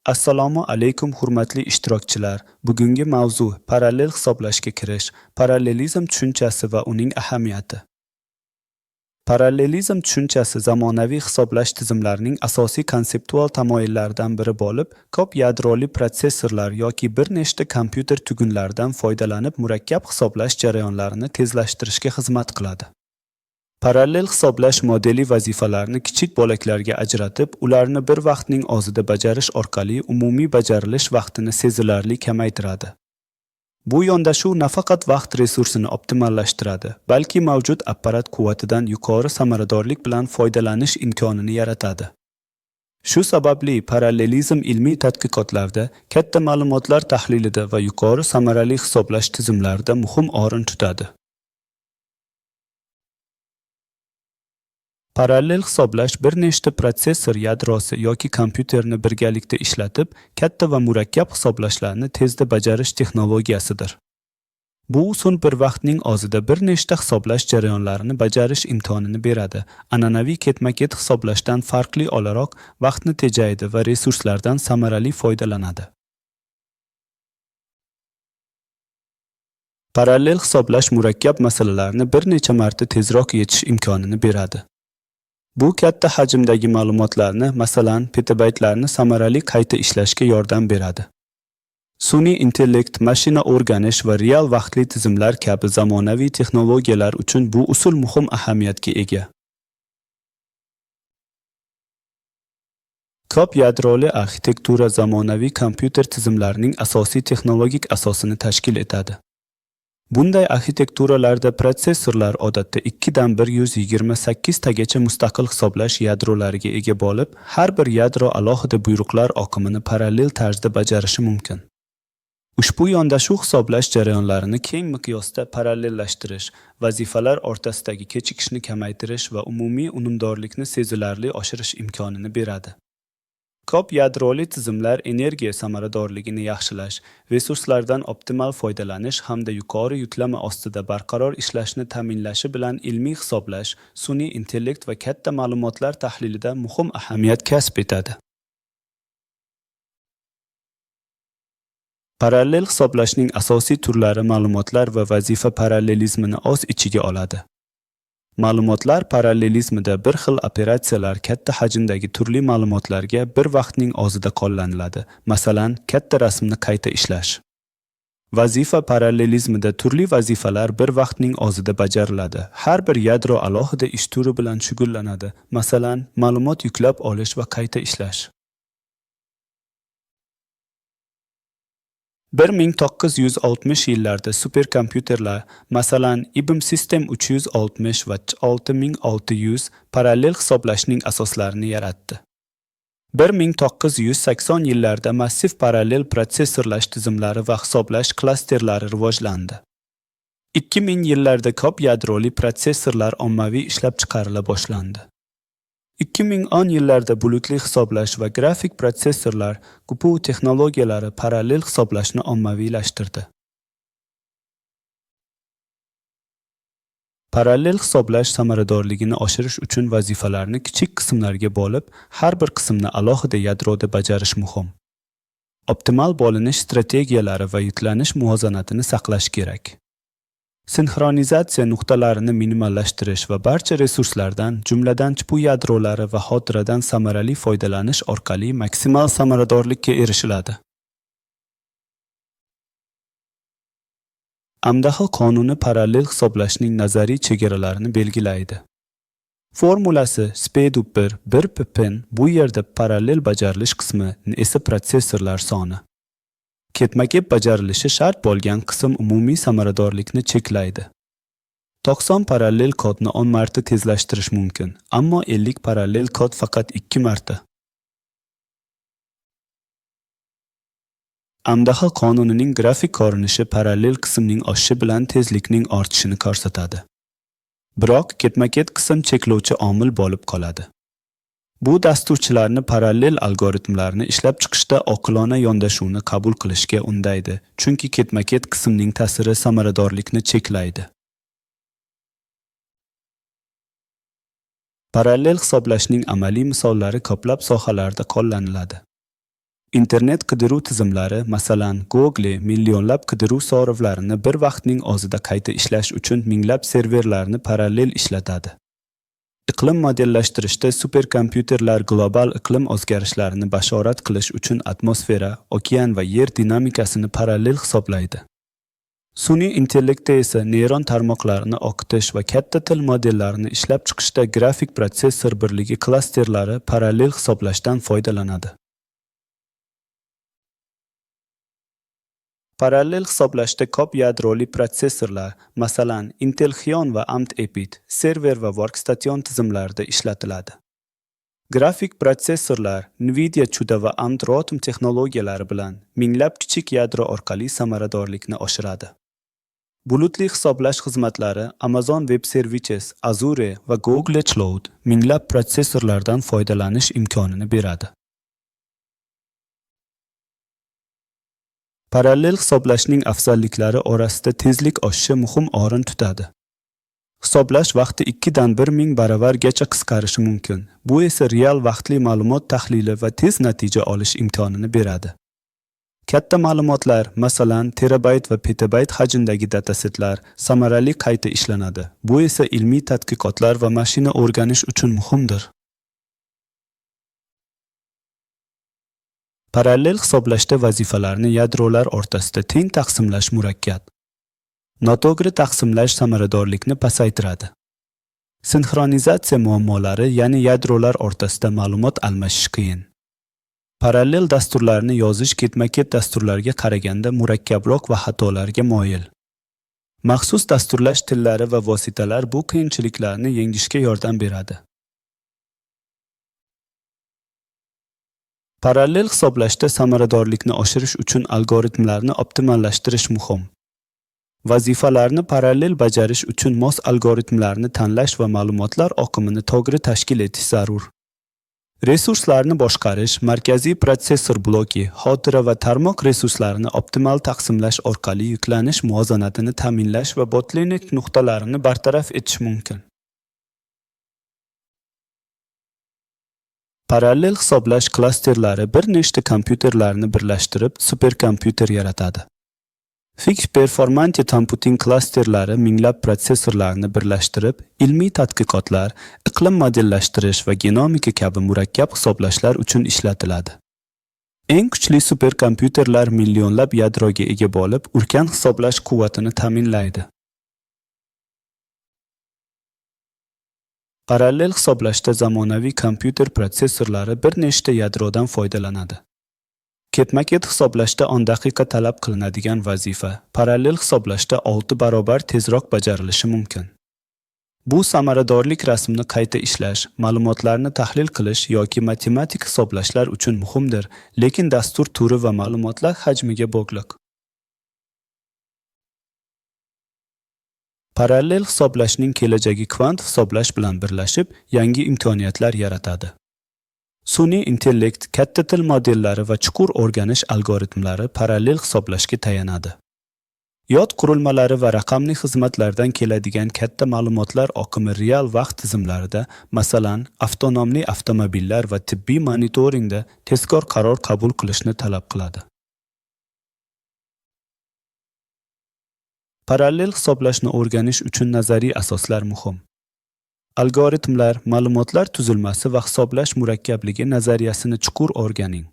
Assalomu alaykum hurmatli ishtirokchilar. Bugungi mavzu parallel hisoblashga kirish, parallelizm tushunchasi va uning ahamiyati. Parallelizm tushunchasi zamonaviy hisoblash tizimlarining asosiy konseptual tamoyillaridan biri bo'lib, ko'p yadroli protsessorlar yoki bir nechta kompyuter tugunlaridan foydalanib murakkab hisoblash jarayonlarini tezlashtirishga xizmat qiladi. Parallel hisoblash modeli vazifalarni kichik bo'laklarga ajratib, ularni bir vaqtning o'zida bajarish orqali umumiy bajarilish vaqtini sezilarli kamaytiradi. Bu yondashuv nafaqat vaqt resursini optimallashtiradi, balki mavjud apparat quvvatidan yuqori samaradorlik bilan foydalanish imkonini yaratadi. Shu sababli parallelizm ilmiy tadqiqotlarda, katta ma'lumotlar tahlilida va yuqori samarali hisoblash tizimlarida muhim o'rin tutadi. Parallel hisoblash bir nechta protsessor yadrosi yoki kompyuterni birgalikda ishlatib, katta va murakkab hisoblashlarni tezda bajarish texnologiyasidir. Bu usul bir vaqtning o'zida bir nechta hisoblash jarayonlarini bajarish imkonini beradi. An'anaviy ketma-ket hisoblashdan farqli o'laroq vaqtni tejaydi va resurslardan samarali foydalanadi. Parallel hisoblash murakkab masalalarni bir necha marta tezroq yechish imkonini beradi. Bu katta hajmdagi ma'lumotlarni, masalan, petabaytlarni samarali qayta ishlashga yordam beradi. Sun'iy intellekt, mashina o'rganish va real vaqtli tizimlar kabi zamonaviy texnologiyalar uchun bu usul muhim ahamiyatga ega. Ko'p yadroli arxitektura zamonaviy kompyuter tizimlarining asosiy texnologik asosini tashkil etadi. Bunday arxitekturalarda protsessorlar odatda 2 dan 128 tagacha mustaqil hisoblash yadrolariga ega bo'lib, har bir yadro alohida buyruqlar oqimini parallel tarzda bajarishi mumkin. Ushbu yondashuv hisoblash jarayonlarini keng miqyosda parallellashtirish, vazifalar o'rtasidagi kechikishni kamaytirish va umumiy unumdorlikni sezilarli oshirish imkonini beradi. Ko'p yadroli tizimlar energiya samaradorligini yaxshilash, resurslardan optimal foydalanish hamda yuqori yuklama ostida barqaror ishlashni ta'minlashi bilan ilmiy hisoblash, sun'iy intellekt va katta ma'lumotlar tahlilida muhim ahamiyat kasb etadi. Parallel hisoblashning asosiy turlari ma'lumotlar va vazifa parallelizmini o'z ichiga oladi. Ma'lumotlar parallelizmida bir xil operatsiyalar katta hajmdagi turli ma'lumotlarga bir vaqtning o'zida qo'llaniladi. Masalan, katta rasmni qayta ishlash. Vazifa parallelizmida turli vazifalar bir vaqtning o'zida bajariladi. Har bir yadro alohida ish turi bilan shug'ullanadi. Masalan, ma'lumot yuklab olish va qayta ishlash. 1960 yillarda superkompyuterlar, masalan, IBM System 360 va 6600 parallel hisoblashning asoslarini yaratdi. 1980 yillarda massiv parallel protsessorlash tizimlari va hisoblash klasterlari rivojlandi. 2000 yillarda ko'p yadroli protsessorlar ommaviy ishlab chiqarila boshlandi. 2010 yillarda bulutli hisoblash va grafik protsessorlar GPU texnologiyalari parallel hisoblashni ommaviylashtirdi. Parallel hisoblash samaradorligini oshirish uchun vazifalarni kichik qismlarga bo'lib, har bir qismni alohida yadroda bajarish muhim. Optimal bo'linish strategiyalari va yuklanish muvozanatini saqlash kerak. Sinxronizatsiya nuqtalarini minimallashtirish va barcha resurslardan, jumladan chipu yadrolari va xotiradan samarali foydalanish orqali maksimal samaradorlikka erishiladi. Amdahl qonuni parallel hisoblashning nazariy chegaralarini belgilaydi. Formulasi speed-1 1ppn, bu yerda parallel bajarilish qismi esa protsessorlar soni. Ketma-ket bajarilishi shart bo'lgan qism umumiy samaradorlikni cheklaydi. 90 parallel kodni 10 marta tezlashtirish mumkin, ammo 50 parallel kod faqat 2 marta. Amdahl qonunining grafik ko'rinishi parallel qismning oshishi bilan tezlikning ortishini ko'rsatadi. Biroq ketma-ket qism cheklovchi omil bo'lib qoladi. Bu dasturchilarni parallel algoritmlarni ishlab chiqishda oqilona yondashuvni qabul qilishga undaydi, chunki ketma-ket qismning ta'siri samaradorlikni cheklaydi. Parallel hisoblashning amaliy misollari ko'plab sohalarda qo'llaniladi. Internet qidiruv tizimlari, masalan, Google millionlab qidiruv so'rovlarini bir vaqtning o'zida qayta ishlash uchun minglab serverlarni parallel ishlatadi. Iqlim modellashtirishda superkompyuterlar global iqlim o'zgarishlarini bashorat qilish uchun atmosfera, okean va yer dinamikasini parallel hisoblaydi. Sun'iy intellektda esa neyron tarmoqlarini o'qitish va katta til modellarini ishlab chiqishda grafik protsessor birligi klasterlari parallel hisoblashdan foydalanadi. Parallel hisoblashda ko'p yadroli protsessorlar, masalan, Intel Xeon va AMD EPYC, server va workstation tizimlarida ishlatiladi. Grafik protsessorlar Nvidia CUDA va AMD ROTM texnologiyalari bilan minglab kichik yadro orqali samaradorlikni oshiradi. Bulutli hisoblash xizmatlari Amazon Web Services, Azure va Google Cloud minglab protsessorlardan foydalanish imkonini beradi. Parallel hisoblashning afzalliklari orasida tezlik oshishi muhim o'rin tutadi. Hisoblash vaqti 2 dan 1000 baravargacha qisqarishi mumkin. Bu esa real vaqtli ma'lumot tahlili va tez natija olish imkonini beradi. Katta ma'lumotlar, masalan, terabayt va petabayt hajmdagi datasetlar samarali qayta ishlanadi. Bu esa ilmiy tadqiqotlar va mashina o'rganish uchun muhimdir. Parallel hisoblashda vazifalarni yadrolar o'rtasida teng taqsimlash murakkab. Noto'g'ri taqsimlash samaradorlikni pasaytiradi. Sinxronizatsiya muammolari, ya'ni yadrolar o'rtasida ma'lumot almashish qiyin. Parallel dasturlarni yozish ketma-ket dasturlarga qaraganda murakkabroq va xatolarga moyil. Maxsus dasturlash tillari va vositalar bu qiyinchiliklarni yengishga yordam beradi. Parallel hisoblashda samaradorlikni oshirish uchun algoritmlarni optimallashtirish muhim. Vazifalarni parallel bajarish uchun mos algoritmlarni tanlash va ma'lumotlar oqimini to'g'ri tashkil etish zarur. Resurslarni boshqarish, markaziy protsessor bloki, xotira va tarmoq resurslarini optimal taqsimlash orqali yuklanish muvozanatini ta'minlash va bottleneck nuqtalarini bartaraf etish mumkin. Parallel hisoblash klasterlari bir nechta kompyuterlarni birlashtirib superkompyuter yaratadi. Fixed Performance Computing klasterlari minglab protsessorlarni birlashtirib, ilmiy tadqiqotlar, iqlim modellashtirish va genomika kabi murakkab hisoblashlar uchun ishlatiladi. Eng kuchli superkompyuterlar millionlab yadroga ega bo'lib, ulkan hisoblash quvvatini ta'minlaydi. Parallel hisoblashda zamonaviy kompyuter protsessorlari bir nechta yadrodan foydalanadi. Ketma-ket hisoblashda 10 daqiqa talab qilinadigan vazifa parallel hisoblashda 6 barobar tezroq bajarilishi mumkin. Bu samaradorlik rasmni qayta ishlash, ma'lumotlarni tahlil qilish yoki matematik hisoblashlar uchun muhimdir, lekin dastur turi va ma'lumotlar hajmiga bog'liq. Parallel hisoblashning kelajagi kvant hisoblash bilan birlashib, yangi imkoniyatlar yaratadi. Sun'iy intellekt, katta til modellari va chuqur o'rganish algoritmlari parallel hisoblashga tayanadi. Yod qurilmalari va raqamli xizmatlardan keladigan katta ma'lumotlar oqimi real vaqt tizimlarida, masalan, avtonomli avtomobillar va tibbiy monitoringda tezkor qaror qabul qilishni talab qiladi. Parallel hisoblashni o'rganish uchun nazariy asoslar muhim. Algoritmlar, ma'lumotlar tuzilmasi va hisoblash murakkabligi nazariyasini chuqur o'rganing.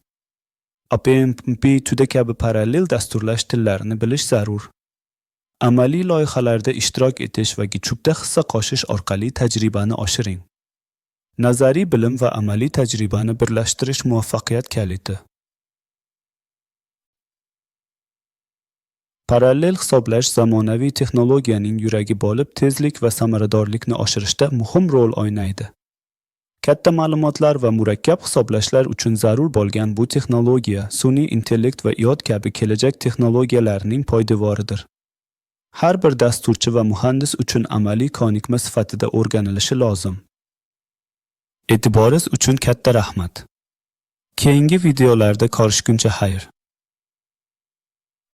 OpenMP CUDA kabi parallel dasturlash tillarini bilish zarur. Amaliy loyihalarda ishtirok etish va chupda hissa qo'shish orqali tajribani oshiring. Nazariy bilim va amaliy tajribani birlashtirish muvaffaqiyat kaliti. Parallel hisoblash zamonaviy texnologiyaning yuragi bo'lib, tezlik va samaradorlikni oshirishda muhim rol o'ynaydi. Katta ma'lumotlar va murakkab hisoblashlar uchun zarur bo'lgan bu texnologiya sun'iy intellekt va IoT kabi kelajak texnologiyalarining poydevoridir. Har bir dasturchi va muhandis uchun amaliy ko'nikma sifatida o'rganilishi lozim. E'tiboringiz uchun katta rahmat. Keyingi videolarda ko'rishguncha xayr.